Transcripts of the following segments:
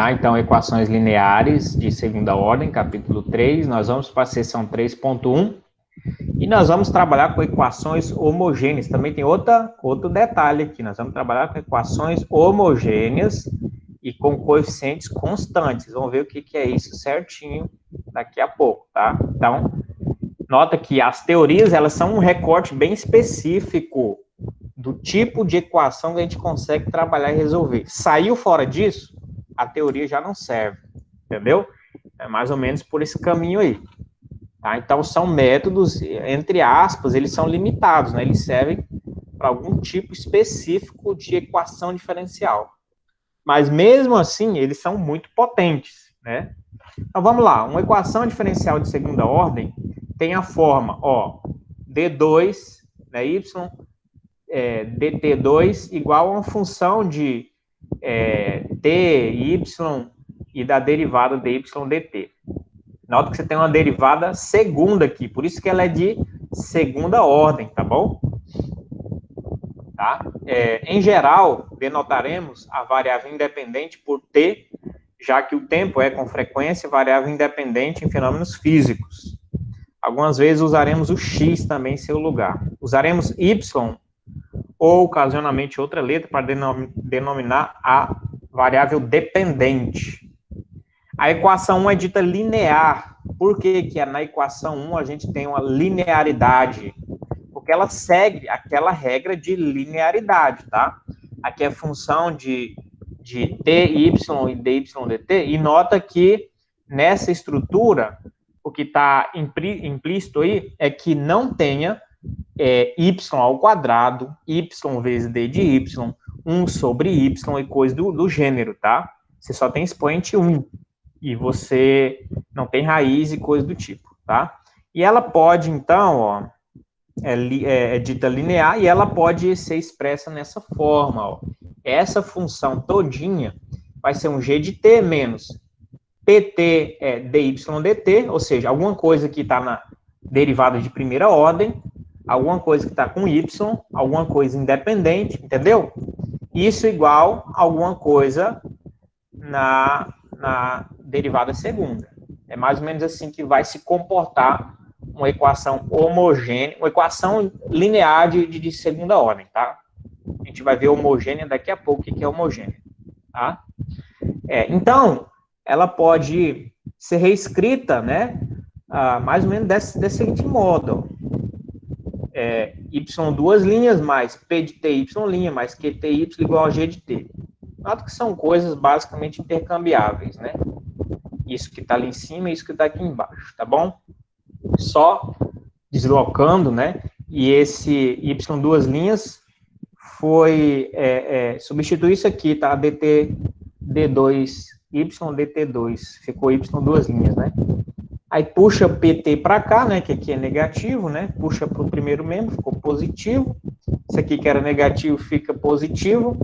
Tá? Então, equações lineares de segunda ordem, capítulo 3, nós vamos para a seção 3.1 e nós vamos trabalhar com equações homogêneas. Também tem outro detalhe aqui, nós vamos trabalhar com equações homogêneas e com coeficientes constantes. Vamos ver o que é isso certinho daqui a pouco, tá? Então, nota que as teorias, elas são um recorte bem específico do tipo de equação que a gente consegue trabalhar e resolver. Saiu fora disso, a teoria já não serve, entendeu? É mais ou menos por esse caminho aí. Tá? Então, são métodos, entre aspas, eles são limitados, né? Eles servem para algum tipo específico de equação diferencial. Mas, mesmo assim, eles são muito potentes, né? Então, vamos lá. Uma equação diferencial de segunda ordem tem a forma, ó, D2, né, y, dt2 igual a uma função de t, y e da derivada dy dt. Nota que você tem uma derivada segunda aqui, por isso que ela é de segunda ordem, tá bom? Tá? Em geral, denotaremos a variável independente por t, já que o tempo é, com frequência, variável independente em fenômenos físicos. Algumas vezes usaremos o x também em seu lugar. Usaremos y ou, ocasionalmente, outra letra para denominar a variável dependente. A equação 1 é dita linear. Por que na equação 1 a gente tem uma linearidade? Porque ela segue aquela regra de linearidade, tá? Aqui é função de t, y e dy dt, e nota que nessa estrutura, o que está implícito aí é que não tenha y ao quadrado, y vezes d de y, 1 sobre y e coisa do gênero, tá? Você só tem expoente 1 e você não tem raiz e coisa do tipo, tá? E ela pode, então, ó, é dita linear e ela pode ser expressa nessa forma, ó. Essa função todinha vai ser um g de t menos pt dy dt, ou seja, alguma coisa que está na derivada de primeira ordem, alguma coisa que está com y, alguma coisa independente, entendeu? Isso igual a alguma coisa na derivada segunda. É mais ou menos assim que vai se comportar uma equação homogênea, uma equação linear de segunda ordem, tá? A gente vai ver homogênea daqui a pouco, o que é homogênea, tá? Então, ela pode ser reescrita, né? Mais ou menos desse seguinte modo, y duas linhas mais p de ty linha mais qty igual a g de t. Nota que são coisas basicamente intercambiáveis, né? Isso que está ali em cima e isso que está aqui embaixo, tá bom? Só deslocando, né? E esse y duas linhas foi substituir isso aqui, tá? dt d2 y dt2 ficou y duas linhas, né? Aí puxa pt para cá, né? Que aqui é negativo, né? Puxa para o primeiro membro, ficou positivo. Isso aqui que era negativo fica positivo,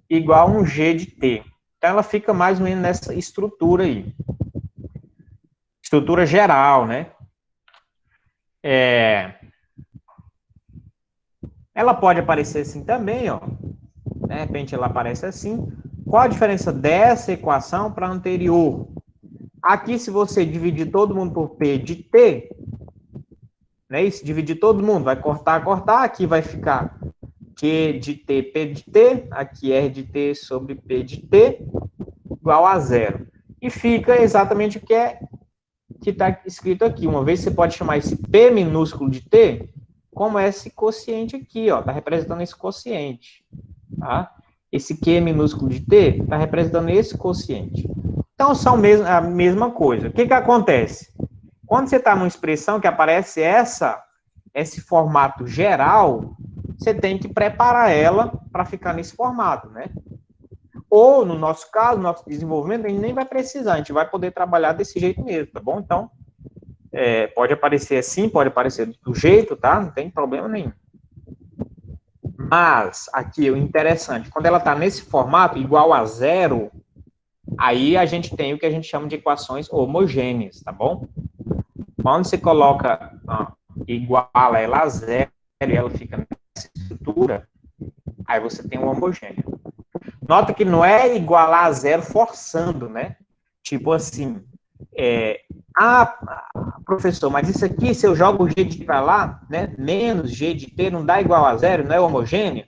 igual a um g de t. Então ela fica mais ou menos nessa estrutura aí. Estrutura geral, né? Ela pode aparecer assim também, ó. De repente ela aparece assim. Qual a diferença dessa equação para a anterior? Aqui, se você dividir todo mundo por P de T, né? E se dividir todo mundo, vai cortar. Aqui vai ficar Q de T, P de T. Aqui R de T sobre P de T, igual a zero. E fica exatamente o que está escrito aqui. Uma vez você pode chamar esse P minúsculo de T como esse quociente aqui, ó. Está representando esse quociente, tá? Esse Q minúsculo de T está representando esse quociente. Então, são a mesma coisa. O que acontece? Quando você está numa expressão que aparece esse formato geral, você tem que preparar ela para ficar nesse formato, né? Ou, no nosso caso, no nosso desenvolvimento, a gente nem vai precisar, a gente vai poder trabalhar desse jeito mesmo, tá bom? Então, pode aparecer assim, pode aparecer do jeito, tá? Não tem problema nenhum. Mas, aqui, o interessante, quando ela está nesse formato, igual a zero, aí a gente tem o que a gente chama de equações homogêneas, tá bom? Quando você coloca iguala ela a zero e ela fica nessa estrutura, aí você tem uma homogênea. Nota que não é igualar a zero forçando, né? Tipo assim, professor, mas isso aqui, se eu jogo o G de para lá, né? Menos G de T não dá igual a zero, não é homogêneo?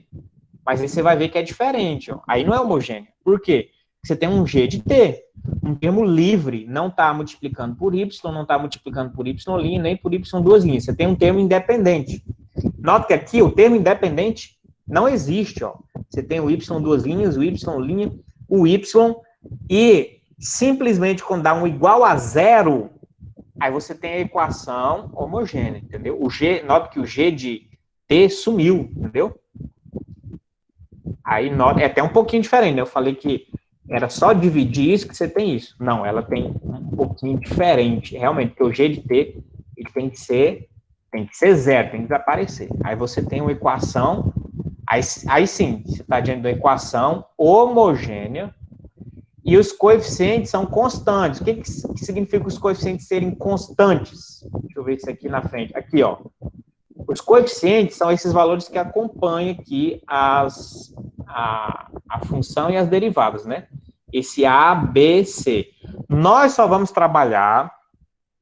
Mas aí você vai ver que é diferente, ó. Aí não é homogêneo. Por quê? Você tem um G de T, um termo livre, não está multiplicando por Y, não está multiplicando por Y', nem por Y duas linhas. Você tem um termo independente. Nota que aqui o termo independente não existe, ó. Você tem o Y duas linhas, o Y', o Y, e simplesmente quando dá um igual a zero, aí você tem a equação homogênea, entendeu? Nota que o G de T sumiu, entendeu? Aí é até um pouquinho diferente, né? Eu falei que era só dividir isso que você tem isso. Não, ela tem um pouquinho diferente. Realmente, porque o G de T ele tem que ser zero, tem que desaparecer. Aí você tem uma equação, aí sim, você está diante de uma equação homogênea e os coeficientes são constantes. O que significa os coeficientes serem constantes? Deixa eu ver isso aqui na frente. Aqui, ó. Os coeficientes são esses valores que acompanham aqui a função e as derivadas, né? Esse A, B, C. Nós só vamos trabalhar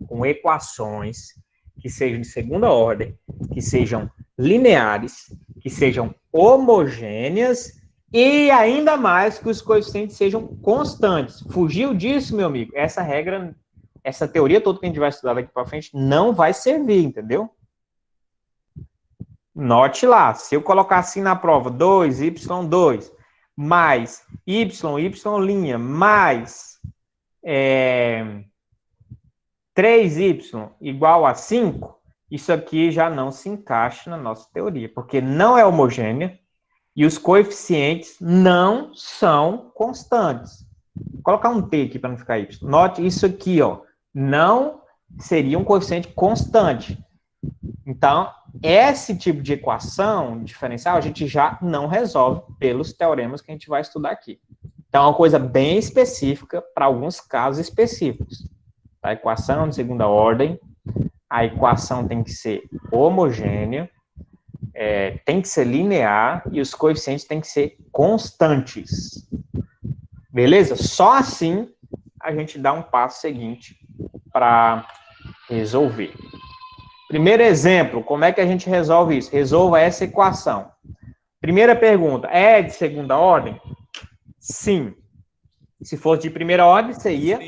com equações que sejam de segunda ordem, que sejam lineares, que sejam homogêneas e ainda mais que os coeficientes sejam constantes. Fugiu disso, meu amigo? Essa regra, essa teoria toda que a gente vai estudar daqui para frente não vai servir, entendeu? Note lá, se eu colocar assim na prova, 2y2 mais y' mais 3y igual a 5, isso aqui já não se encaixa na nossa teoria, porque não é homogênea e os coeficientes não são constantes. Vou colocar um T aqui para não ficar y. Note isso aqui, ó, não seria um coeficiente constante. Então, esse tipo de equação diferencial a gente já não resolve pelos teoremas que a gente vai estudar aqui. Então, é uma coisa bem específica para alguns casos específicos. A equação de segunda ordem, a equação tem que ser homogênea, tem que ser linear e os coeficientes têm que ser constantes. Beleza? Só assim a gente dá um passo seguinte para resolver. Primeiro exemplo, como é que a gente resolve isso? Resolva essa equação. Primeira pergunta, é de segunda ordem? Sim. Se fosse de primeira ordem, você ia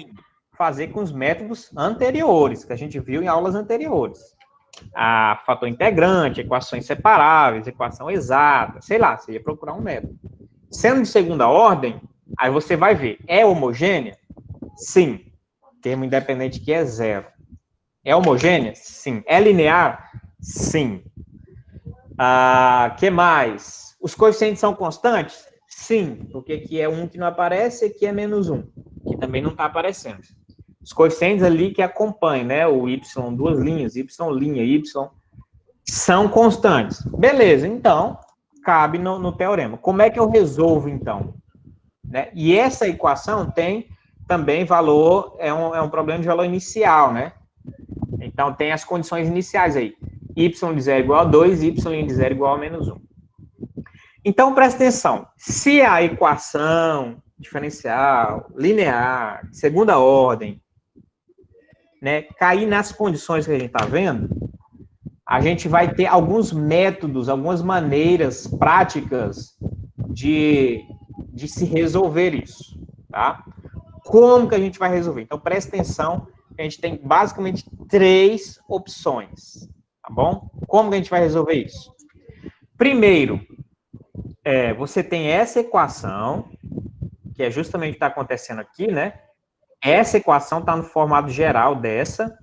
fazer com os métodos anteriores, que a gente viu em aulas anteriores. Fator integrante, equações separáveis, equação exata, sei lá, você ia procurar um método. Sendo de segunda ordem, aí você vai ver, é homogênea? Sim. Termo independente que é zero. É homogênea? Sim. É linear? Sim. Que mais? Os coeficientes são constantes? Sim, porque aqui é 1 que não aparece e aqui é menos 1, que também não está aparecendo. Os coeficientes ali que acompanham, né? O y, duas linhas, y', y, são constantes. Beleza, então, cabe no teorema. Como é que eu resolvo, então? Né? E essa equação tem também valor, é um problema de valor inicial, né? Então, tem as condições iniciais aí. Y de 0 igual a 2, y de 0 igual a menos 1. Então, presta atenção. Se a equação diferencial, linear, segunda ordem, né, cair nas condições que a gente está vendo, a gente vai ter alguns métodos, algumas maneiras práticas de se resolver isso, tá? Como que a gente vai resolver? Então, presta atenção. A gente tem basicamente 3 opções, tá bom? Como que a gente vai resolver isso? Primeiro, você tem essa equação, que é justamente o que está acontecendo aqui, né? Essa equação está no formato geral dessa.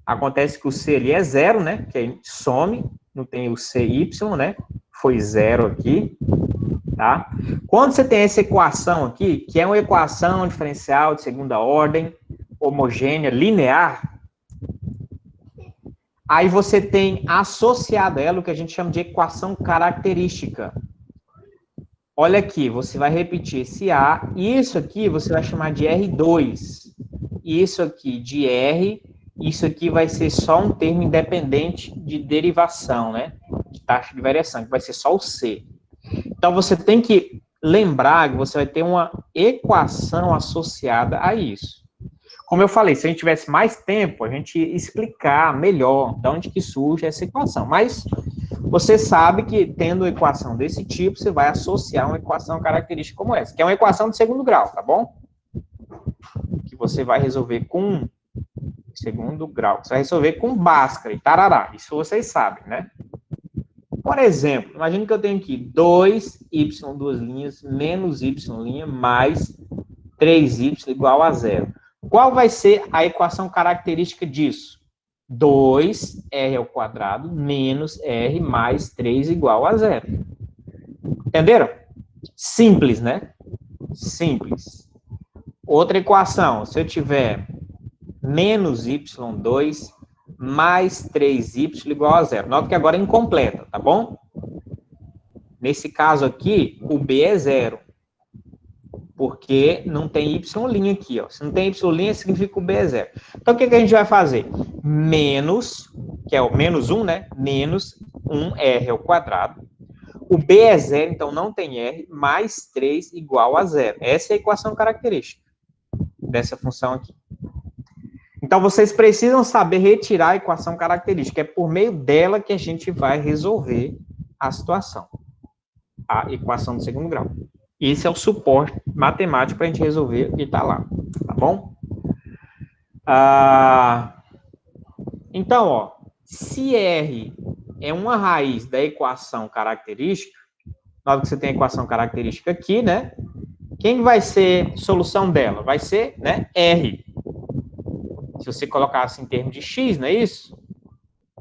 Acontece que o C ali é zero, né? Que aí some, não tem o CY, né? Foi zero aqui, tá? Quando você tem essa equação aqui, que é uma equação diferencial de segunda ordem, homogênea, linear, aí você tem associado a ela o que a gente chama de equação característica. Olha aqui, você vai repetir esse A, e isso aqui você vai chamar de R2, isso aqui de R, isso aqui vai ser só um termo independente de derivação, né? De taxa de variação, que vai ser só o C. Então, você tem que lembrar que você vai ter uma equação associada a isso. Como eu falei, se a gente tivesse mais tempo, a gente ia explicar melhor de onde que surge essa equação. Mas você sabe que, tendo uma equação desse tipo, você vai associar uma equação característica como essa, que é uma equação de segundo grau, tá bom? Que você vai resolver com segundo grau. Você vai resolver com Bhaskara e tarará. Isso vocês sabem, né? Por exemplo, imagine que eu tenho aqui 2y, duas linhas, menos y' mais 3y igual a zero. Qual vai ser a equação característica disso? 2r ao quadrado menos r mais 3 igual a zero. Entenderam? Simples, né? Simples. Outra equação, se eu tiver menos y2 mais 3y igual a zero. Nota que agora é incompleta, tá bom? Nesse caso aqui, o b é zero. Porque não tem y' aqui, ó. Se não tem y', significa que o b é zero. Então, o que a gente vai fazer? Menos, que é o menos 1, né? Menos 1r ao quadrado. O b é zero, então não tem r, mais 3 igual a zero. Essa é a equação característica dessa função aqui. Então, vocês precisam saber retirar a equação característica. É por meio dela que a gente vai resolver a situação. A equação do segundo grau. Esse é o suporte matemático para a gente resolver o que está lá. Tá bom? Então, ó, se R é uma raiz da equação característica, nota que você tem a equação característica aqui, né? Quem vai ser a solução dela? Vai ser, né, R. Se você colocasse em termos de x, não é isso?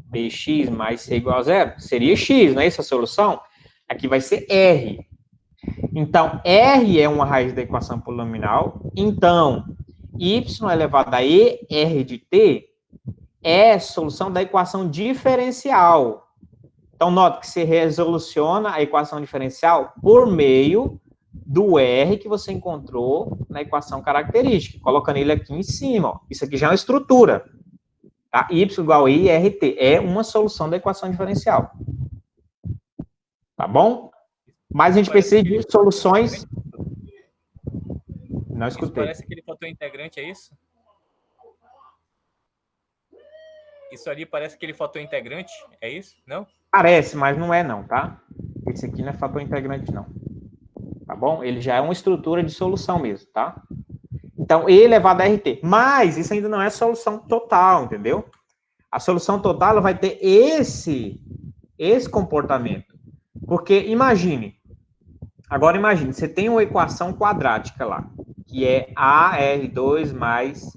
Bx mais c igual a zero, seria x, não é isso a solução? Aqui vai ser R. Então, R é uma raiz da equação polinomial. Então, y elevado a ER de t é a solução da equação diferencial. Então, nota que você resoluciona a equação diferencial por meio do R que você encontrou na equação característica, colocando ele aqui em cima. Ó. Isso aqui já é uma estrutura. Tá? Y igual a IRT é uma solução da equação diferencial. Tá bom? Mas a gente precisa de soluções... Não escutei. Isso parece aquele fator integrante, é isso? Isso ali parece aquele fator integrante, é isso? Não? Parece, mas não é não, tá? Esse aqui não é fator integrante, não. Tá bom? Ele já é uma estrutura de solução mesmo, tá? Então, E elevado a RT. Mas isso ainda não é solução total, entendeu? A solução total ela vai ter esse comportamento. Porque, agora imagine, você tem uma equação quadrática lá, que é AR2 mais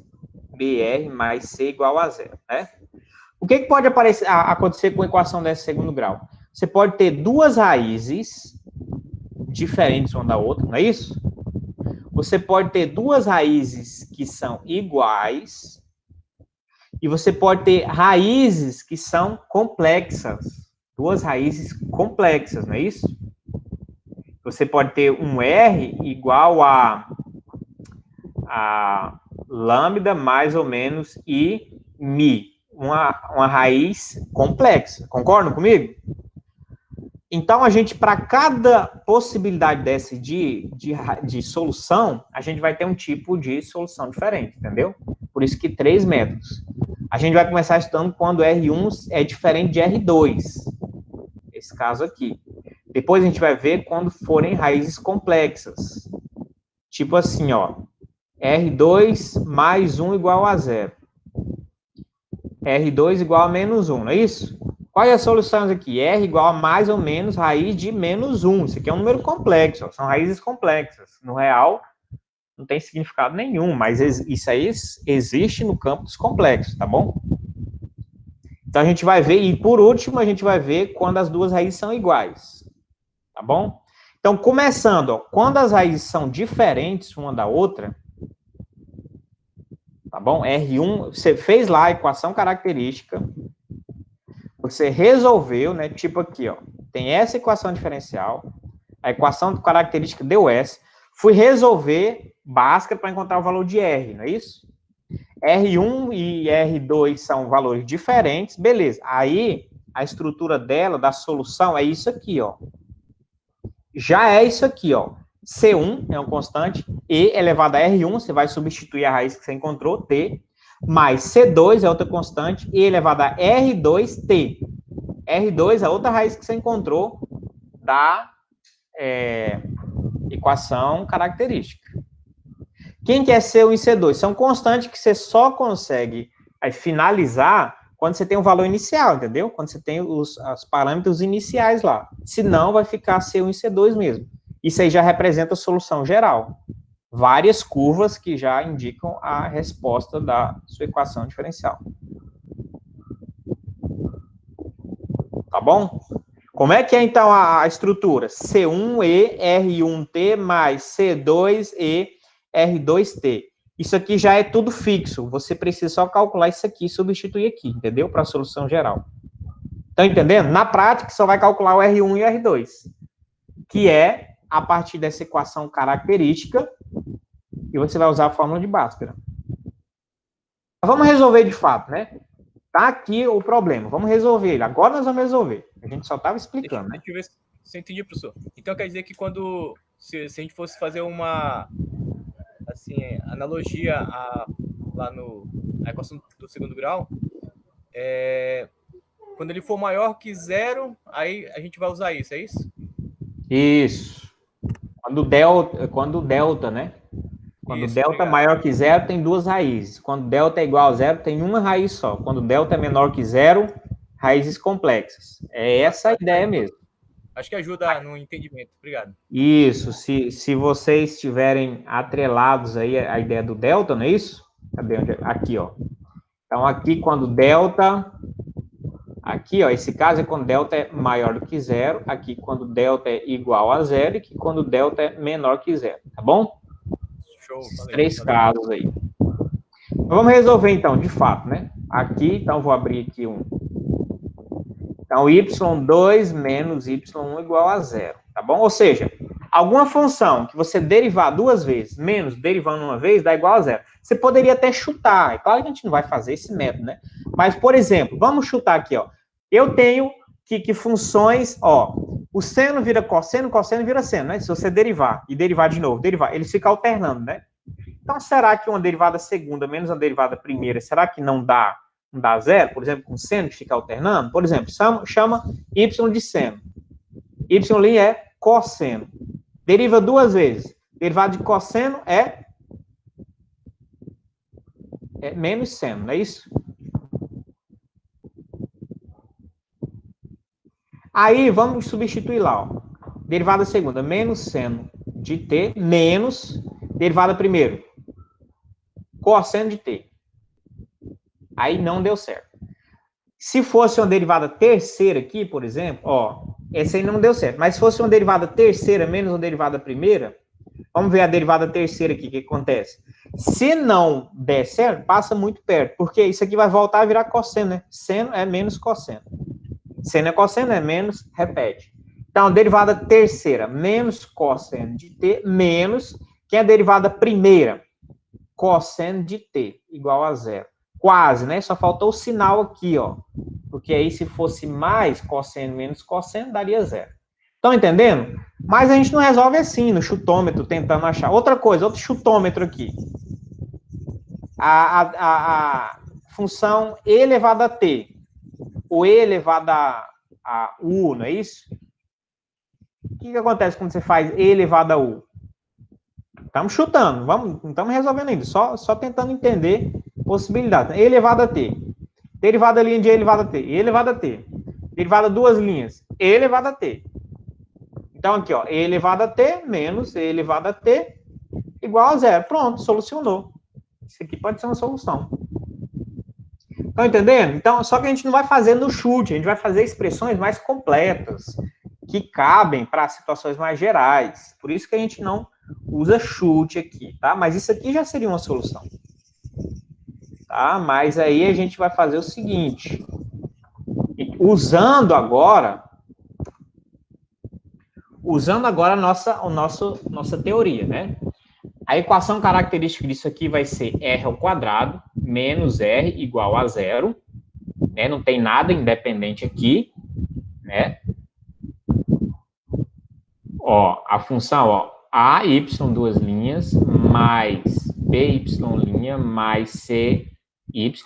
BR mais C igual a zero, né? O que pode acontecer com a equação desse segundo grau? Você pode ter duas raízes diferentes uma da outra, não é isso? Você pode ter duas raízes que são iguais e você pode ter raízes que são complexas. Duas raízes complexas, não é isso? Você pode ter um R igual a lambda mais ou menos I mi. Uma raiz complexa. Concordam comigo? Então, a gente, para cada possibilidade dessa de solução, a gente vai ter um tipo de solução diferente, entendeu? Por isso que 3 métodos. A gente vai começar estudando quando R1 é diferente de R2. Esse caso aqui. Depois a gente vai ver quando forem raízes complexas. Tipo assim, ó. R2 mais 1 igual a 0. R2 igual a menos 1, não é isso? Quais as soluções aqui? R igual a mais ou menos raiz de menos 1. Isso aqui é um número complexo, ó. São raízes complexas. No real, não tem significado nenhum, mas isso aí existe no campo dos complexos, tá bom? Então, a gente vai ver, e por último, a gente vai ver quando as duas raízes são iguais, tá bom? Então, começando, ó, quando as raízes são diferentes uma da outra, tá bom? R1, você fez lá a equação característica, você resolveu, né? Tipo aqui, ó, tem essa equação diferencial, a equação característica deu essa, fui resolver Bhaskara para encontrar o valor de R, não é isso? R1 e R2 são valores diferentes, beleza. Aí, a estrutura dela, da solução, é isso aqui, ó. Já é isso aqui, ó. C1 é uma constante, E elevado a R1, você vai substituir a raiz que você encontrou, T, mais C2 é outra constante, E elevado a R2T. R2 é outra raiz que você encontrou da equação característica. Quem que é C1 e C2? São constantes que você só consegue finalizar quando você tem um valor inicial, entendeu? Quando você tem os parâmetros iniciais lá. Senão, vai ficar C1 e C2 mesmo. Isso aí já representa a solução geral. Várias curvas que já indicam a resposta da sua equação diferencial. Tá bom? Como é que é, então, a estrutura? C1E R1T mais C2E R2T. Isso aqui já é tudo fixo. Você precisa só calcular isso aqui e substituir aqui, entendeu? Para a solução geral. Estão entendendo? Na prática, só vai calcular o R1 e o R2, que é a partir dessa equação característica, e você vai usar a fórmula de Bhaskara. Vamos resolver de fato, né? Tá aqui o problema. Vamos resolver ele. Agora nós vamos resolver. A gente só estava explicando, né? Deixa eu ver se eu entendi, professor. Então quer dizer que quando... Se a gente fosse fazer uma... assim, analogia lá na equação do segundo grau, quando ele for maior que zero, aí a gente vai usar isso, é isso? Isso. Quando o delta, né? Quando isso, delta obrigado. maior que zero, tem duas raízes. Quando delta é igual a zero, tem uma raiz só. Quando delta é menor que zero, raízes complexas. É essa a ideia mesmo. Acho que ajuda no entendimento. Obrigado. Isso. Se vocês estiverem atrelados aí à ideia do delta, não é isso? Cadê? Aqui, ó. Então, aqui, quando delta... Aqui, ó, esse caso é quando delta é maior do que zero. Aqui, quando delta é igual a zero. E aqui, quando delta é menor que zero. Tá bom? Show. Valeu, Três casos aí. Vamos resolver, então, de fato, né? Aqui, então, vou abrir aqui um. Então, y2 menos y1 igual a zero, tá bom? Ou seja, alguma função que você derivar duas vezes, menos derivando uma vez, dá igual a zero. Você poderia até chutar. É claro que a gente não vai fazer esse método, né? Mas, por exemplo, vamos chutar aqui, ó. Eu tenho que funções, ó, o seno vira cosseno, cosseno vira seno, né? Se você derivar e derivar de novo, derivar, eles ficam alternando, né? Então, será que uma derivada segunda menos uma derivada primeira, será que não dá zero? Por exemplo, com seno que fica alternando? Por exemplo, chama y de seno. Y' é cosseno. Deriva duas vezes. Derivada de cosseno é menos seno, não é isso? Aí, vamos substituir lá, ó. Derivada segunda, menos seno de t, menos derivada primeiro, cosseno de t. Aí não deu certo. Se fosse uma derivada terceira aqui, por exemplo, ó, essa aí não deu certo. Mas se fosse uma derivada terceira menos uma derivada primeira, vamos ver a derivada terceira aqui, o que acontece? Se não der certo, passa muito perto, porque isso aqui vai voltar a virar cosseno, né? Seno é menos cosseno. Seno é cosseno, é menos, repete. Então, derivada terceira, menos cosseno de t, menos, que é a derivada primeira? Cosseno de t, igual a zero. Quase, né? Só faltou o sinal aqui, ó. Porque aí, se fosse mais cosseno menos cosseno, daria zero. Estão entendendo? Mas a gente não resolve assim, no chutômetro, tentando achar. Outra coisa, outro chutômetro aqui. A função e elevado a t, ou e elevado a u, não é isso? O que acontece quando você faz e elevado a u? Estamos chutando, não estamos resolvendo ainda, só tentando entender possibilidades. E elevado a t. Derivada linha de e elevado a t. E elevado a t. Derivada duas linhas. E elevado a t. Então, aqui, ó. E elevado a t menos e elevado a t igual a zero. Pronto, solucionou. Isso aqui pode ser uma solução. Estão entendendo? Então, só que a gente não vai fazer no chute, a gente vai fazer expressões mais completas, que cabem para situações mais gerais. Por isso que a gente não usa chute aqui, tá? Mas isso aqui já seria uma solução. Tá? Mas aí a gente vai fazer o seguinte. Usando agora a nossa teoria, né? A equação característica disso aqui vai ser r ao quadrado menos r igual a zero. Né? Não tem nada independente aqui, né? Ó, a função, ó, AY, duas linhas, mais BY' mais CY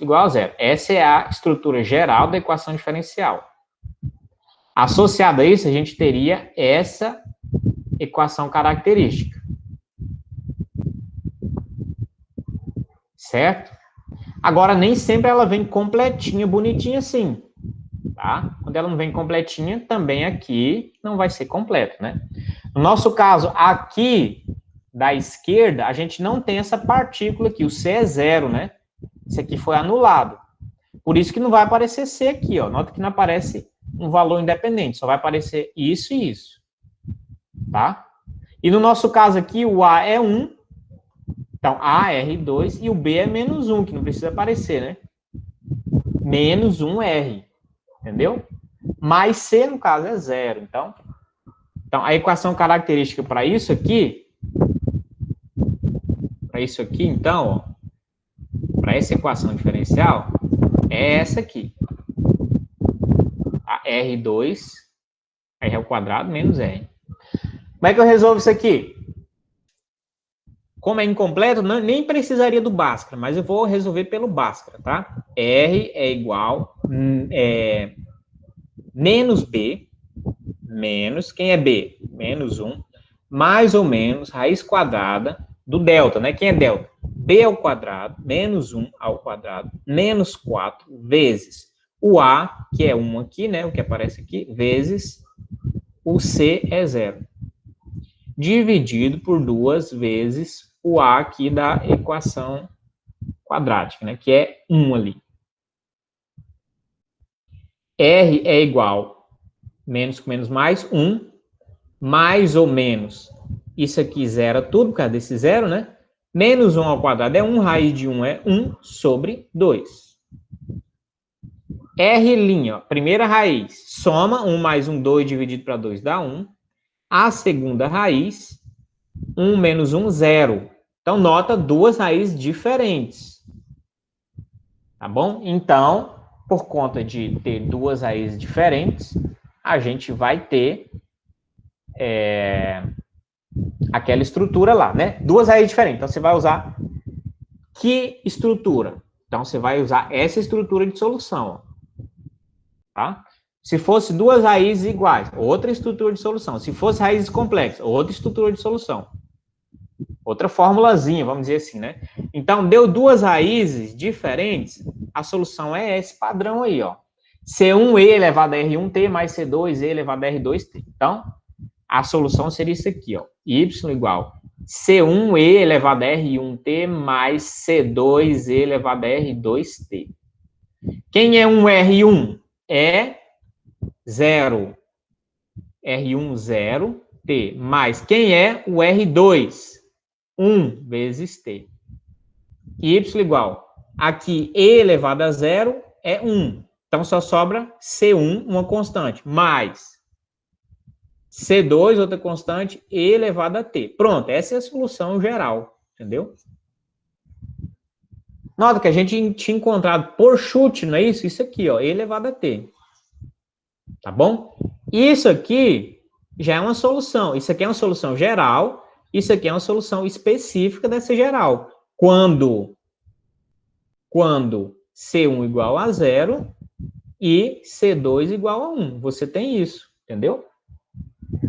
igual a zero. Essa é a estrutura geral da equação diferencial. Associada a isso, a gente teria essa equação característica. Certo? Agora, nem sempre ela vem completinha, bonitinha assim. Tá? Quando ela não vem completinha, também aqui não vai ser completo, né? No nosso caso, aqui da esquerda, a gente não tem essa partícula aqui, o C é zero, né? Isso aqui foi anulado. Por isso que não vai aparecer C aqui, ó. Nota que não aparece um valor independente, só vai aparecer isso e isso. Tá? E no nosso caso aqui, o A é 1, então A é R2, e o B é menos 1, que não precisa aparecer, né? Menos 1R, entendeu? Mais C, no caso, é 0. Então a equação característica para isso aqui, então, para essa equação diferencial, é essa aqui. A R2, R ao quadrado, menos R. Como é que eu resolvo isso aqui? Como é incompleto, nem precisaria do Bhaskara, mas eu vou resolver pelo Bhaskara, tá? R é igual menos B, menos, quem é B? Menos 1, mais ou menos, raiz quadrada do delta, né? Quem é delta? B ao quadrado, menos 1 ao quadrado, menos 4, vezes o A, que é 1 aqui, né? O que aparece aqui, vezes o C é 0. Dividido por 2 vezes o A aqui da equação quadrática, né? Que é 1 ali. R é igual, menos com menos mais, 1, mais ou menos, isso aqui zera tudo, por causa desse zero, né? Menos 1 ao quadrado é 1, raiz de 1 é 1 sobre 2. R', ó, primeira raiz, soma 1 mais 1, 2 dividido para 2 dá 1. A segunda raiz, 1 menos 1, 0. Então, nota duas raízes diferentes. Tá bom? Então, por conta de ter duas raízes diferentes, a gente vai ter aquela estrutura lá, né? Duas raízes diferentes. Então, você vai usar que estrutura? Então, você vai usar essa estrutura de solução. Ó. Tá? Se fosse duas raízes iguais, outra estrutura de solução. Se fosse raízes complexas, outra estrutura de solução. Outra formulazinha, vamos dizer assim, né? Então, deu duas raízes diferentes, a solução é esse padrão aí, ó. C1e elevado a R1t mais C2e elevado a R2t. Então, a solução seria isso aqui, ó. Y igual C1e elevado a R1t mais C2e elevado a R2t. Quem é um R1? É 0. R1, 0, T. Mais quem é o R2? 1 vezes T. Y igual. Aqui, E elevado a 0 é 1. Então, só sobra C1, uma constante, mais C2, outra constante, E elevado a T. Pronto, essa é a solução geral, entendeu? Nota que a gente tinha encontrado por chute, não é isso? Isso aqui, ó, E elevado a T. Tá bom? Isso aqui já é uma solução. Isso aqui é uma solução geral, isso aqui é uma solução específica dessa geral. Quando C1 igual a 0 e C2 igual a 1. Você tem isso, entendeu?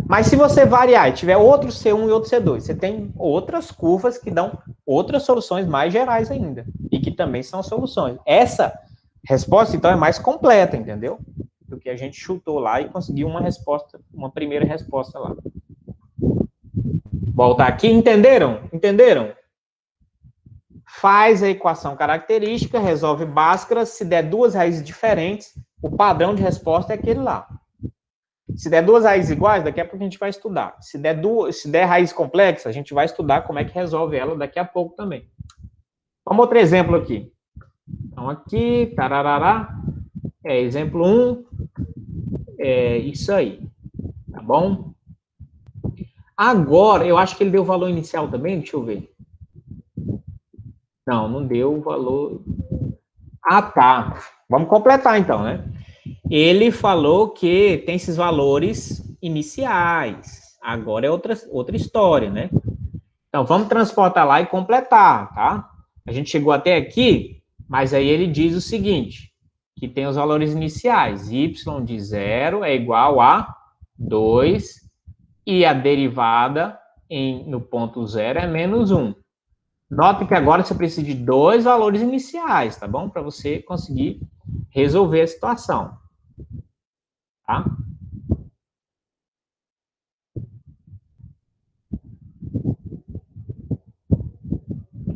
Mas se você variar e tiver outro C1 e outro C2, você tem outras curvas que dão outras soluções mais gerais ainda. E que também são soluções. Essa resposta, então, é mais completa, entendeu? Do que a gente chutou lá e conseguiu uma resposta, uma primeira resposta lá. Voltar aqui, entenderam? Entenderam? Faz a equação característica, resolve Bhaskara, se der duas raízes diferentes, o padrão de resposta é aquele lá. Se der duas raízes iguais, daqui a pouco a gente vai estudar. Se der raiz complexa, a gente vai estudar como é que resolve ela daqui a pouco também. Vamos outro exemplo aqui. Então, aqui, tararará, exemplo 1, é isso aí, tá bom? Agora, eu acho que ele deu o valor inicial também, deixa eu ver. Não, não deu o valor... Ah, tá. Vamos completar então, né? Ele falou que tem esses valores iniciais. agora é outra história, né? Então, vamos transportar lá e completar, tá? A gente chegou até aqui, mas aí ele diz o seguinte, que tem os valores iniciais. Y de 0 é igual a 2 e a derivada no ponto 0 é menos 1. Note que agora você precisa de 2 valores iniciais, tá bom? Para você conseguir resolver a situação. Tá?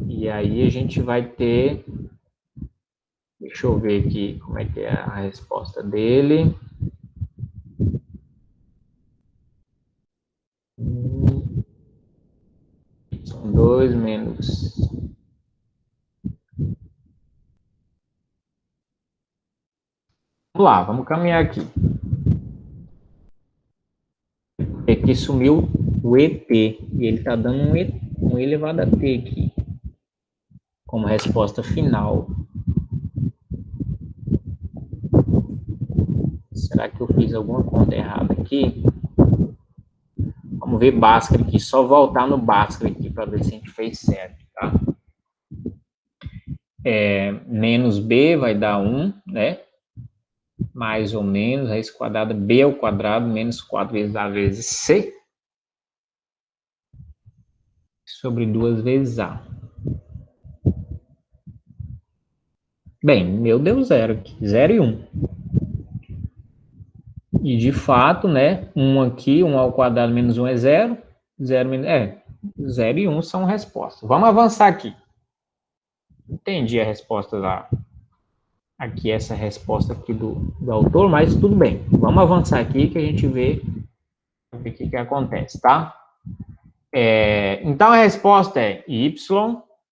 E aí a gente vai ter... Deixa eu ver aqui como é que é a resposta dele. São 2 menos... Vamos lá, vamos caminhar aqui. Aqui sumiu o ET, e ele está dando um elevado a T aqui, como resposta final. Será que eu fiz alguma conta errada aqui? Vamos ver Bhaskara aqui, só voltar no Bhaskara aqui para ver se a gente fez certo, tá? Menos B vai dar 1, né? Mais ou menos, raiz quadrada B ao quadrado, menos 4 vezes A vezes C, sobre 2 vezes A. Bem, meu deu 0 aqui, 0 e 1. E de fato, né, 1 aqui, 1 ao quadrado menos 1 é 0, 0 e 1 são respostas. Vamos avançar aqui. Entendi a resposta lá. Aqui, essa resposta aqui do autor, mas tudo bem. Vamos avançar aqui que a gente vê o que acontece, tá? Então, a resposta é y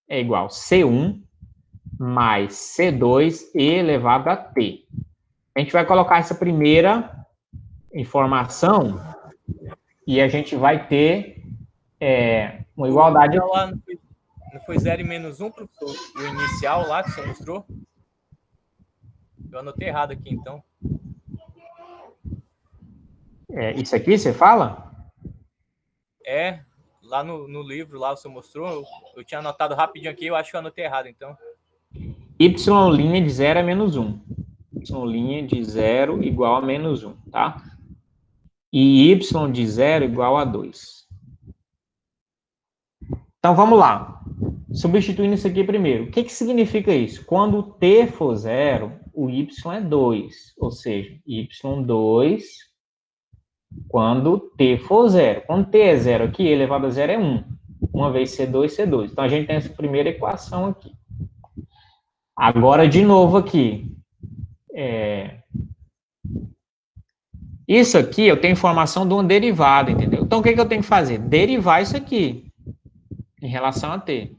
é igual a C1 mais C2 elevado a T. A gente vai colocar essa primeira informação e a gente vai ter uma igualdade... Não foi 0 e menos 1, professor? O inicial lá que você mostrou? Eu anotei errado aqui, então. Isso aqui você fala? Lá no livro, lá você mostrou, eu tinha anotado rapidinho aqui, eu acho que eu anotei errado, então. Y' de 0 é menos 1. Y' de 0 igual a menos 1, tá? E Y de 0 igual a 2. Então, vamos lá. Substituindo isso aqui primeiro. O que significa isso? Quando T for 0, o Y é 2. Ou seja, Y2 quando T for 0. Quando T é 0 aqui, elevado a 0 é 1. 1 vezes C2, C2. Então, a gente tem essa primeira equação aqui. Agora, de novo aqui. Isso aqui, eu tenho informação de uma derivada, entendeu? Então, o que eu tenho que fazer? Derivar isso aqui em relação a T,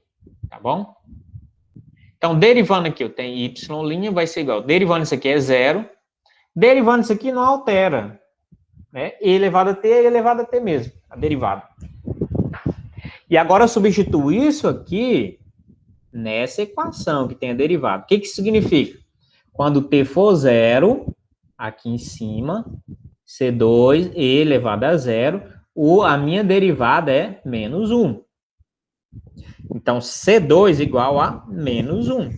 tá bom? Então, derivando aqui, eu tenho Y' vai ser igual. Derivando isso aqui é 0. Derivando isso aqui não altera, né? E elevado a T é elevado a T mesmo, a derivada. E agora eu substituo isso aqui nessa equação que tem a derivada. O que significa? Quando T for 0, aqui em cima, C2 e elevado a 0, a minha derivada é menos 1. Então, C2 igual a menos 1.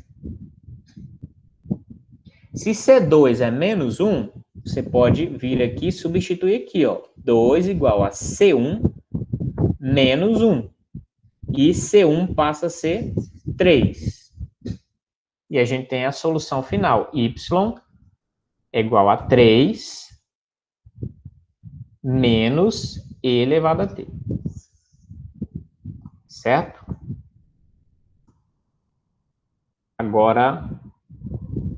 Se C2 é menos 1, você pode vir aqui e substituir aqui, ó. 2 igual a C1 menos 1. E C1 passa a ser 3. E a gente tem a solução final. Y é igual a 3 menos E elevado a T. Certo? Agora,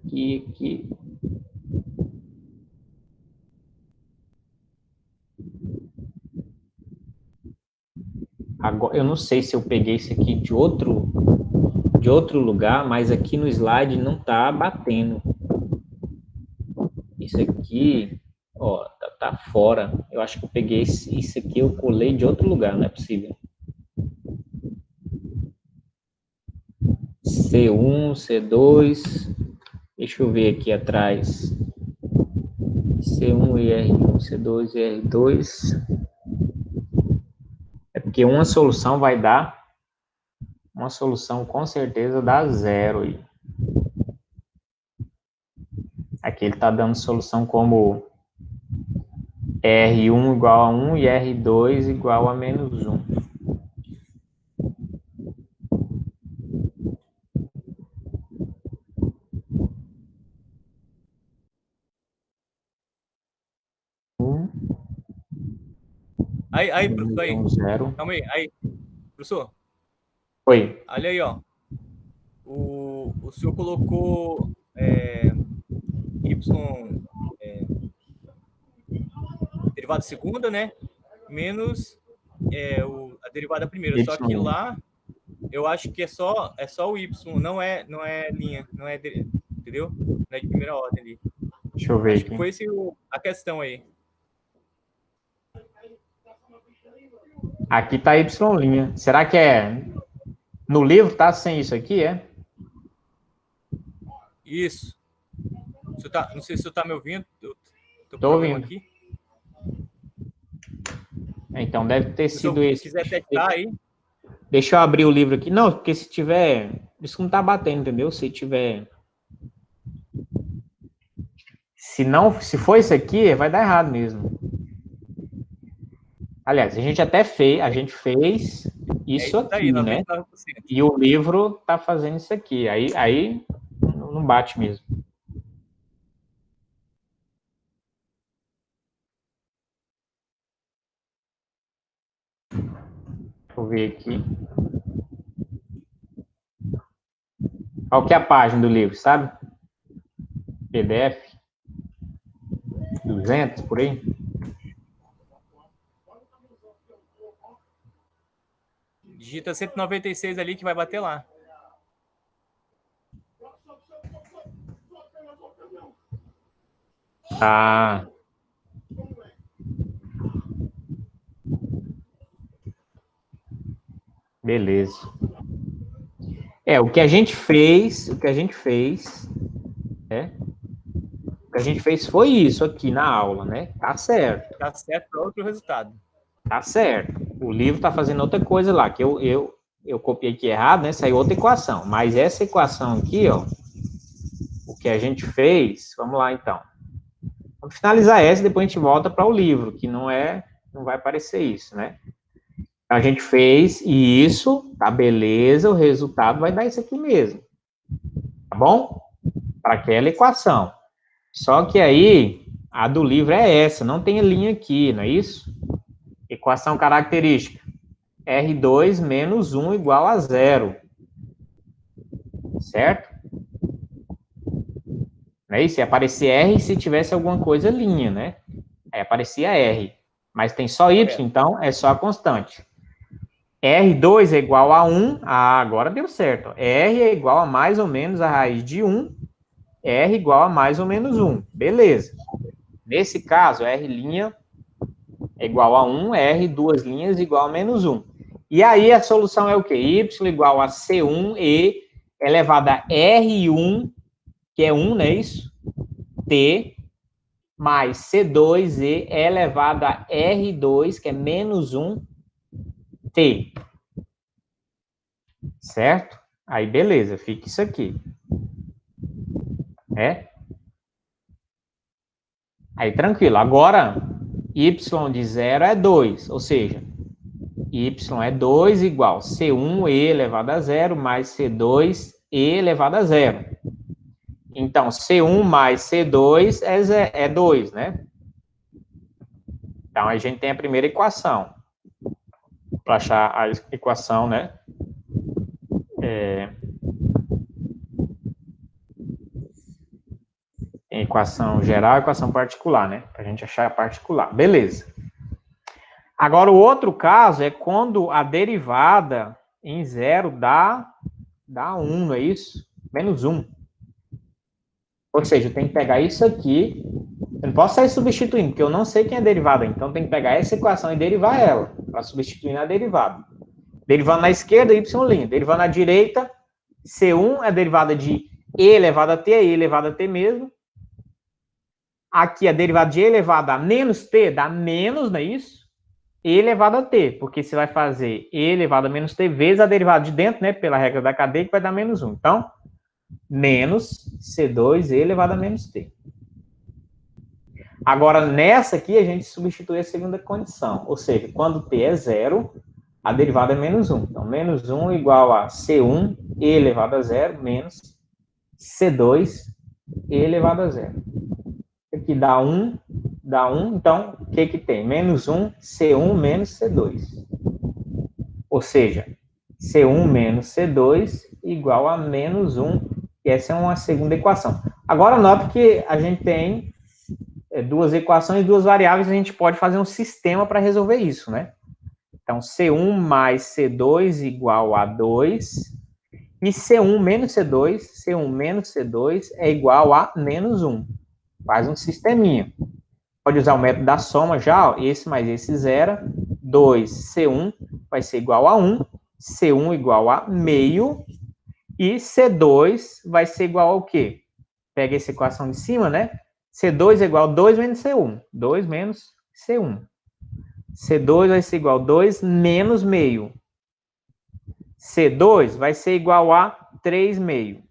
aqui. Agora, eu não sei se eu peguei isso aqui de outro lugar, mas aqui no slide não está batendo. Isso aqui, ó, tá fora. Eu acho que eu peguei isso aqui, eu colei de outro lugar, não é possível. C1, C2, deixa eu ver aqui atrás. C1 e R1, C2 e R2. Porque uma solução vai dar, uma solução com certeza dá zero aí. Aqui ele está dando solução como R1 igual a 1 e R2 igual a menos 1. Aí, professor, aí. 0. Calma aí, professor. Oi. Olha aí, ó. O senhor colocou y derivada segunda, né? Menos a derivada primeira. Y. Só que lá eu acho que é só o y, não é linha, não é entendeu? Não é de primeira ordem ali. Deixa eu ver Acho aqui. que foi esse a questão aí. Aqui tá Y'. Será que é... No livro tá sem isso aqui, é? Isso. Não sei se você tá me ouvindo. Eu tô com Tô problema ouvindo. aqui. Então deve ter sido esse. Se quiser testar aí. Deixa eu abrir o livro aqui. Não, porque se tiver... Isso não tá batendo, entendeu? Se tiver... Se for isso aqui, vai dar errado mesmo. Aliás, a gente até fez, isso aqui, aí, né? 99%. E o livro tá fazendo isso aqui. Aí não bate mesmo. Deixa eu ver aqui. Qual que é a página do livro, sabe? PDF? 200, por aí? Digita 196 ali que vai bater lá. Ah. Beleza. O que a gente fez foi isso aqui na aula, né? Tá certo. Tá certo para outro resultado. Tá certo. O livro tá fazendo outra coisa lá, que eu copiei aqui errado, né? Saiu outra equação. Mas essa equação aqui, ó, o que a gente fez, vamos lá então. Vamos finalizar essa e depois a gente volta para o livro, que não vai aparecer isso, né? A gente fez isso, tá beleza, o resultado vai dar isso aqui mesmo. Tá bom? Para aquela equação. Só que aí, a do livro é essa, não tem linha aqui, não é isso? Equação característica. R2 menos 1 igual a 0. Certo? Não é isso? Ia aparecer R se tivesse alguma coisa linha, né? Aí aparecia R. Mas tem só Y, então é só a constante. R2 é igual a 1. Ah, agora deu certo. R é igual a mais ou menos a raiz de 1. R igual a mais ou menos 1. Beleza. Nesse caso, R' é igual a 1, R duas linhas igual a menos 1. E aí a solução é o quê? Y igual a C1E elevado a R1, que é 1, não é isso? T, mais C2E elevado a R2, que é menos 1, T. Certo? Aí, beleza, fica isso aqui. Aí, tranquilo. Agora, y de 0 é 2, ou seja, y é 2 igual C1E elevado a 0 mais C2E elevado a 0. Então, C1 mais C2 é 2, né? Então, a gente tem a primeira equação. Para achar a equação, né? Tem equação geral e equação particular, né? Para a gente achar a particular. Beleza. Agora, o outro caso é quando a derivada em 0 dá 1, não é isso? Menos 1. Ou seja, eu tenho que pegar isso aqui. Eu não posso sair substituindo, porque eu não sei quem é a derivada. Então, tem que pegar essa equação e derivar ela, para substituir na derivada. Derivando na esquerda, y'. Derivando na direita, C1 é a derivada de E elevado a T, é E elevado a T mesmo. Aqui, a derivada de E elevado a menos T dá menos, não é isso? e elevado a t, porque você vai fazer e elevado a menos t vezes a derivada de dentro, né, pela regra da cadeia, que vai dar menos 1. Então, menos C2 e elevado a menos t. Agora, nessa aqui, a gente substitui a segunda condição, ou seja, quando t é zero, a derivada é menos 1. Então, menos 1 igual a C1 e elevado a zero menos C2 e elevado a zero. Aqui dá 1, então, o que que tem? Menos 1, C1 menos C2. Ou seja, C1 menos C2 igual a menos 1, e essa é uma segunda equação. Agora, note que a gente tem duas equações e duas variáveis, a gente pode fazer um sistema para resolver isso, né? Então, C1 mais C2 igual a 2, e C1 menos C2 é igual a menos 1. Faz um sisteminha. Pode usar o método da soma já, ó, esse mais esse zera, 2C1 vai ser igual a 1, C1 igual a meio, e C2 vai ser igual ao quê? Pega essa equação de cima, né? C2 é igual a 2 menos C1, 2 menos C1. C2 vai ser igual a 2 menos meio. C2 vai ser igual a 3 meio.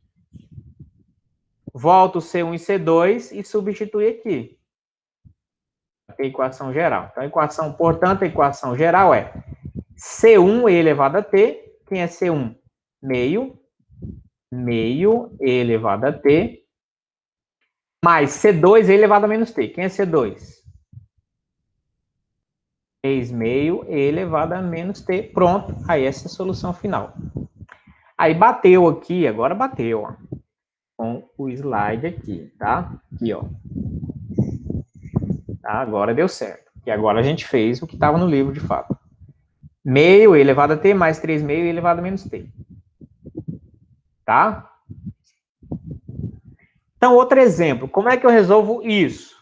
Volta o C1 e C2 e substitui aqui. A equação geral. Então, portanto, a equação geral é C1 elevado a t. Quem é C1? Meio e elevado a t. Mais C2 elevado a menos t. Quem é C2? 3 meio e elevado a menos t. Pronto. Aí essa é a solução final. Aí bateu aqui, agora bateu, ó, com o slide aqui, tá? Aqui, ó. Tá? Agora deu certo. E agora a gente fez o que estava no livro de fato. Meio elevado a t mais 3 meio elevado a menos t. Tá? Então, outro exemplo. Como é que eu resolvo isso?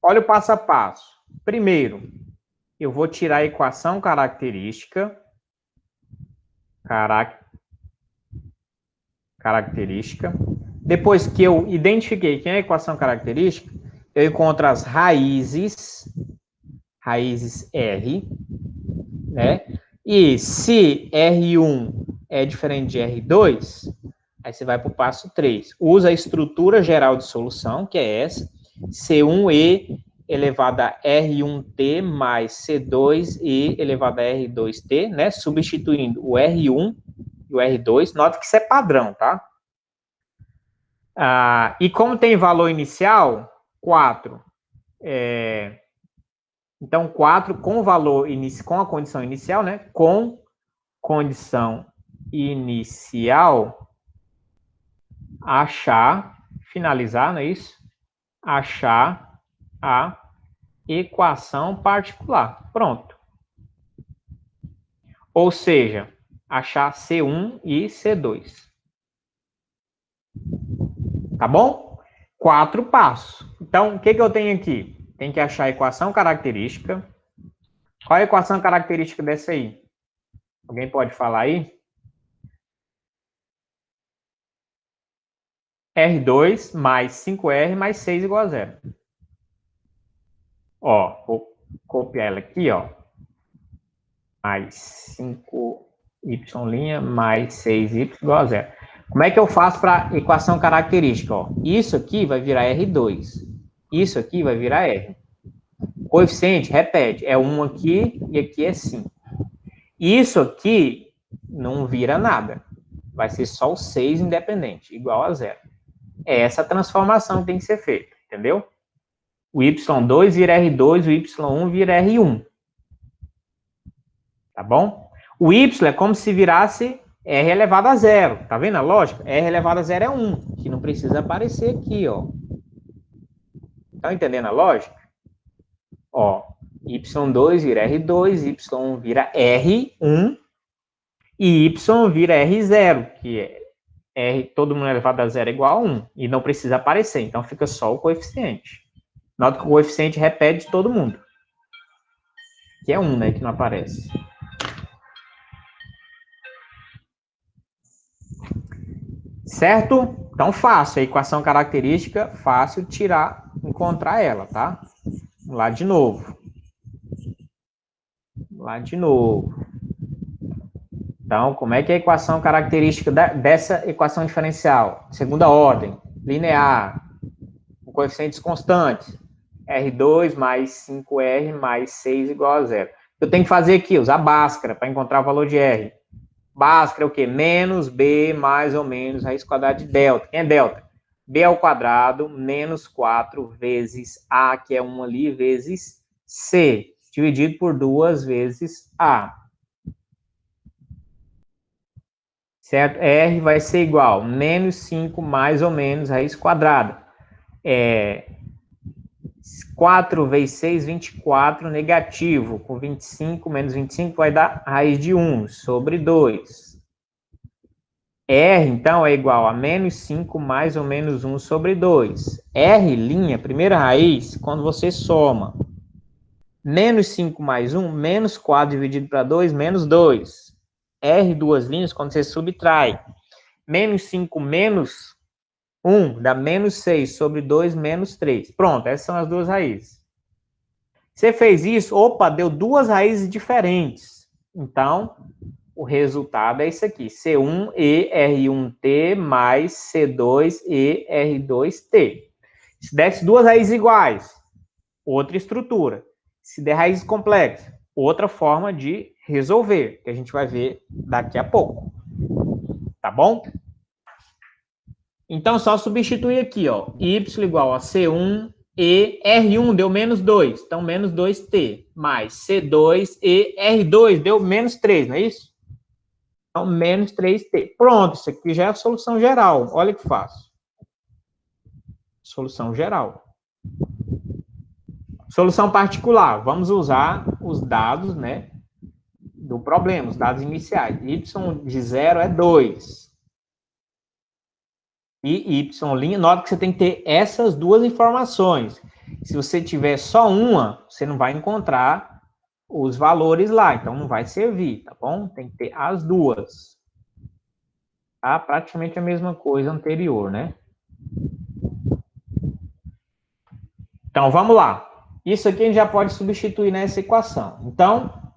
Olha o passo a passo. Primeiro, eu vou tirar a equação característica. Depois que eu identifiquei quem é a equação característica, eu encontro as raízes R, né? E se R1 é diferente de R2, aí você vai para o passo 3. Usa a estrutura geral de solução, que é essa, C1E elevado a R1T mais C2E elevado a R2T, né? Substituindo o R1 e o R2. Nota que isso é padrão, tá? E como tem valor inicial, 4. Então, 4 com valor com a condição inicial, né? Com condição inicial, finalizar, não é isso? Achar a equação particular. Pronto. Ou seja, achar C1 e C2. Tá bom? 4 passos. Então, o que eu tenho aqui? Tem que achar a equação característica. Qual é a equação característica dessa aí? Alguém pode falar aí? R2 mais 5R mais 6 igual a 0. Ó, vou copiar ela aqui, ó. Mais 5y' mais 6y igual a 0. Como é que eu faço para equação característica? Ó? Isso aqui vai virar R2. Isso aqui vai virar R. Coeficiente, repete, é 1 aqui e aqui é 5. Isso aqui não vira nada. Vai ser só o 6 independente, igual a 0. É essa transformação que tem que ser feita, entendeu? O y2 vira R2, o y1 vira R1. Tá bom? O y é como se virasse R elevado a 0. Tá vendo a lógica? R elevado a 0 é 1, que não precisa aparecer aqui, ó. Tá entendendo a lógica? Ó, y2 vira R2, y1 vira R1 e y vira R0, que é R, todo mundo elevado a 0 é igual a 1, e não precisa aparecer, então fica só o coeficiente. Nota que o coeficiente repete todo mundo, que é 1, né, que não aparece. Certo? Então, fácil, a equação característica, fácil tirar, encontrar ela, tá? Vamos lá de novo. lá de novo. Então, como é que é a equação característica dessa equação diferencial? Segunda ordem, linear, com coeficientes constantes. R2 mais 5R mais 6 igual a zero. Eu tenho que fazer aqui, usar Bhaskara para encontrar o valor de R. Bhaskara é o quê? Menos B mais ou menos raiz quadrada de delta. Quem é delta? B ao quadrado menos 4 vezes A, que é 1 ali, vezes C, dividido por 2 vezes A. Certo? R vai ser igual a menos 5 mais ou menos raiz quadrada. 4 vezes 6, 24, negativo. Com 25 menos 25 vai dar raiz de 1 sobre 2. R, então, é igual a menos 5 mais ou menos 1 sobre 2. R', primeira raiz, quando você soma. Menos 5 mais 1, menos 4 dividido para 2, menos 2. R, duas linhas, quando você subtrai. Menos 5 menos 1 dá menos 6 sobre 2, menos 3. Pronto, essas são as duas raízes. Você fez isso, opa, deu duas raízes diferentes. Então, o resultado é isso aqui, C1ER1T mais C2ER2T. Se desse duas raízes iguais, outra estrutura. Se der raízes complexas, outra forma de resolver, que a gente vai ver daqui a pouco. Tá bom? Então, só substituir aqui, ó, y igual a C1 e R1 deu menos 2, então menos 2t, mais C2 e R2 deu menos 3, não é isso? Então, menos 3t. Pronto, isso aqui já é a solução geral. Olha que fácil. Solução geral. Solução particular. Vamos usar os dados, né, do problema, os dados iniciais. Y de 0 é 2. E Y', nota que você tem que ter essas duas informações. Se você tiver só uma, você não vai encontrar os valores lá, então não vai servir, tá bom? Tem que ter as duas. Tá? Praticamente a mesma coisa anterior, né? Então, vamos lá. Isso aqui a gente já pode substituir nessa equação. Então,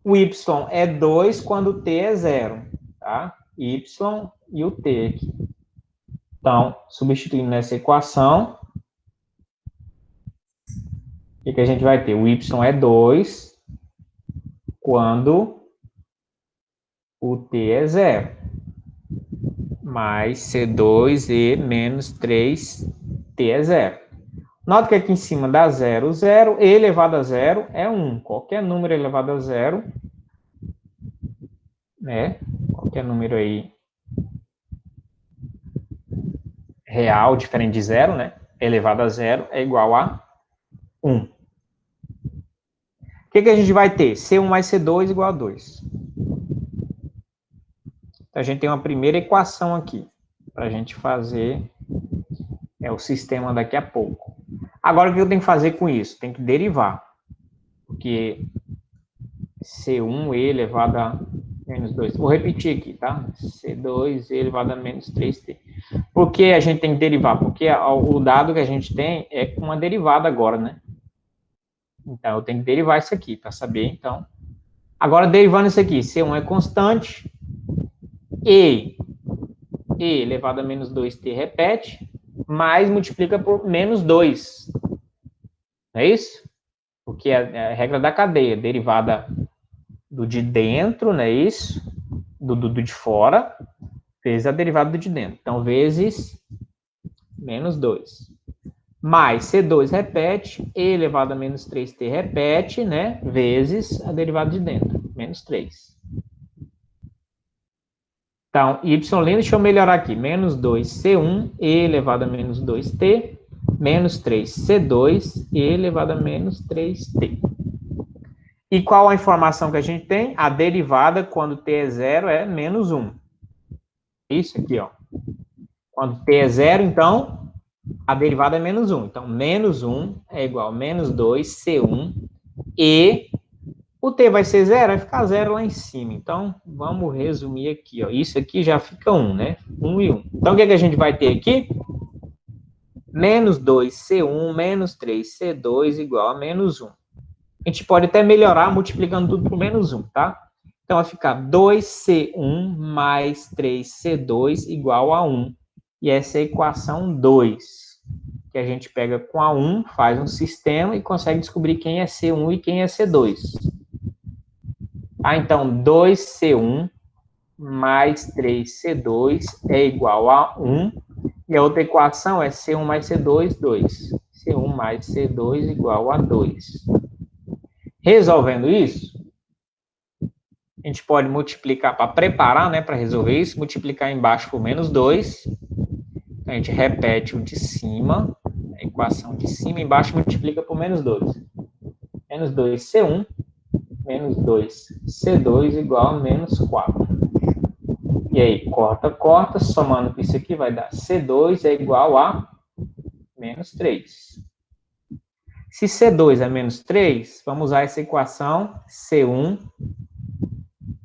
o Y é 2 quando o T é 0, tá? Y e o T aqui. Então, substituindo nessa equação, o que a gente vai ter? O Y é 2 quando o T é 0. Mais C2 e menos 3T é 0. Nota que aqui em cima dá 0, 0. E elevado a 0 é 1. Qualquer número elevado a 0, né? Qualquer número aí real, diferente de 0, né? Elevado a 0 é igual a 1. O que a gente vai ter? C1 mais C2 igual a 2. Então, a gente tem uma primeira equação aqui, para a gente fazer o sistema daqui a pouco. Agora, o que eu tenho que fazer com isso? Tem que derivar. Porque C1e elevado a menos 2. Vou repetir aqui, tá? C2e elevado a menos 3t. Por que a gente tem que derivar? Porque o dado que a gente tem é com uma derivada agora, né? Então, eu tenho que derivar isso aqui para saber, então. Agora, derivando isso aqui, C1 é constante, E elevado a menos 2t repete, mais multiplica por menos 2. Não é isso? Porque é a regra da cadeia, derivada do de dentro, não é isso? Do de fora, vezes a derivada do de dentro. Então, vezes menos 2. Mais C2 repete, E elevado a menos 3t repete, né? Vezes a derivada de dentro, menos 3. Então, Y', deixa eu melhorar aqui, menos 2C1, E elevado a menos 2t, menos 3C2, E elevado a menos 3t. E qual a informação que a gente tem? A derivada, quando t é 0, é menos 1. Isso aqui, ó. Quando t é 0, então, a derivada é menos 1. Então, menos 1 é igual a menos 2C1, E o t vai ser 0, vai ficar 0 lá em cima. Então, vamos resumir aqui, ó. Isso aqui já fica 1, né? 1 e 1. Então, o que a gente vai ter aqui? Menos 2C1 menos 3C2 igual a menos 1. A gente pode até melhorar multiplicando tudo por menos 1, tá? Então, vai ficar 2C1 mais 3C2 igual a 1. E essa é a equação 2, que a gente pega com a 1, faz um sistema e consegue descobrir quem é C1 e quem é C2. Então, 2C1 mais 3C2 é igual a 1. E a outra equação é C1 mais C2, 2. C1 mais C2 igual a 2. Resolvendo isso, a gente pode multiplicar, para preparar, né, para resolver isso, multiplicar embaixo por menos 2. Então, a gente repete o de cima, a equação de cima, embaixo multiplica por menos 2. Menos 2C1, menos 2C2 igual a menos 4. E aí, corta, corta, somando com isso aqui vai dar C2 é igual a menos 3. Se C2 é menos 3, vamos usar essa equação C1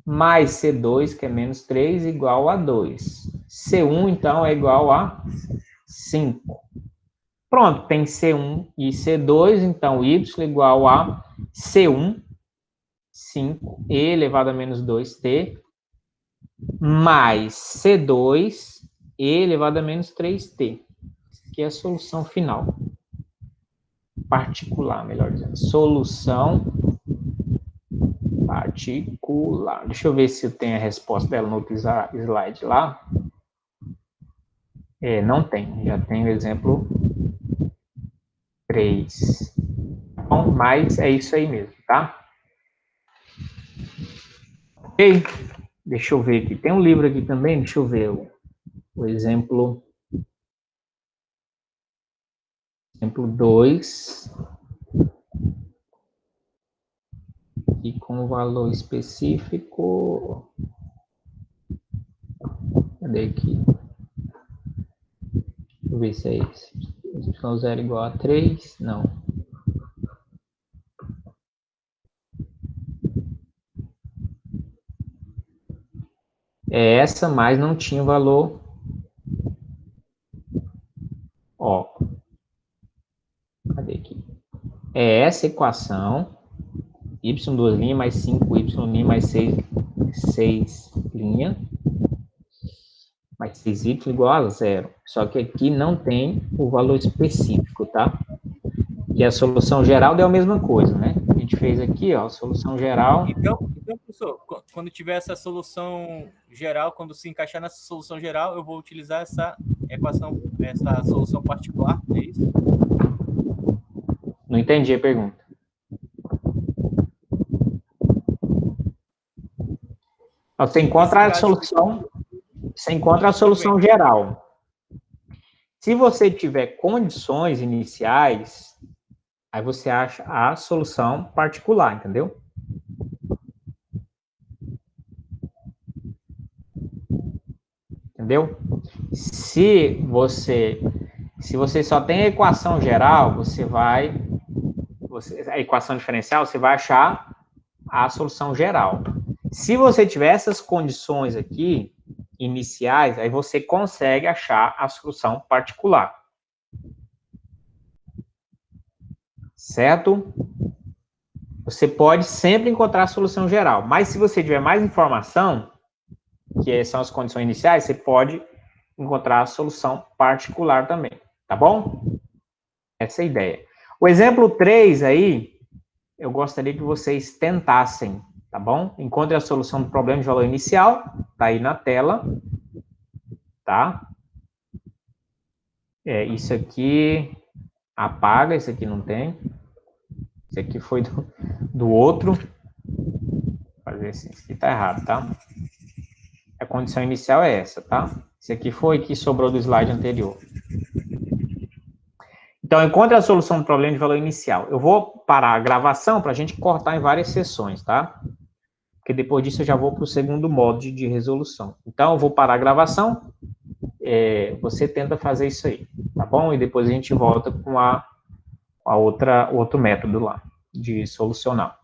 mais C2, que é menos 3, igual a 2. C1, então, é igual a 5. Pronto, tem C1 e C2, então y igual a C1, 5, e elevado a menos 2t, mais C2, e elevado a menos 3t. Que é a solução final. Particular, melhor dizendo. Solução particular. Deixa eu ver se eu tenho a resposta dela no outro slide lá. Não tem. Já tem o exemplo 3. Bom, mas é isso aí mesmo, tá? Ok? Deixa eu ver aqui. Tem um livro aqui também. Deixa eu ver o exemplo... Exemplo 2. E com valor específico... Cadê aqui? Deixa eu ver se é esse. Y0 igual a 3. Não. É essa, mas não tinha valor. Ó. Cadê aqui? É essa equação. Y duas linhas mais 5y' mais 6 linha mais 6y igual a 0. Só que aqui não tem o valor específico, tá? E a solução geral deu a mesma coisa, né? A gente fez aqui, ó, a solução geral. Então, professor, quando tiver essa solução geral, quando se encaixar nessa solução geral, eu vou utilizar essa equação, essa solução particular, é isso? Não entendi a pergunta. Você encontra a solução, geral. Se você tiver condições iniciais, aí você acha a solução particular, entendeu? Entendeu? Se você só tem a equação geral, a equação diferencial, você vai achar a solução geral. Se você tiver essas condições aqui, iniciais, aí você consegue achar a solução particular. Certo? Você pode sempre encontrar a solução geral, mas se você tiver mais informação, que são as condições iniciais, você pode encontrar a solução particular também, tá bom? Essa é a ideia. O exemplo 3 aí, eu gostaria que vocês tentassem, tá bom? Encontre a solução do problema de valor inicial, tá aí na tela, tá? Isso aqui apaga, isso aqui não tem. Isso aqui foi do outro. Vou fazer assim, isso aqui tá errado, tá? A condição inicial é essa, tá? Esse aqui foi que sobrou do slide anterior. Então, encontre a solução do problema de valor inicial. Eu vou parar a gravação para a gente cortar em várias sessões, tá? Porque depois disso eu já vou para o segundo modo de resolução. Então, eu vou parar a gravação. Você tenta fazer isso aí, tá bom? E depois a gente volta com outro método lá, de solucionar.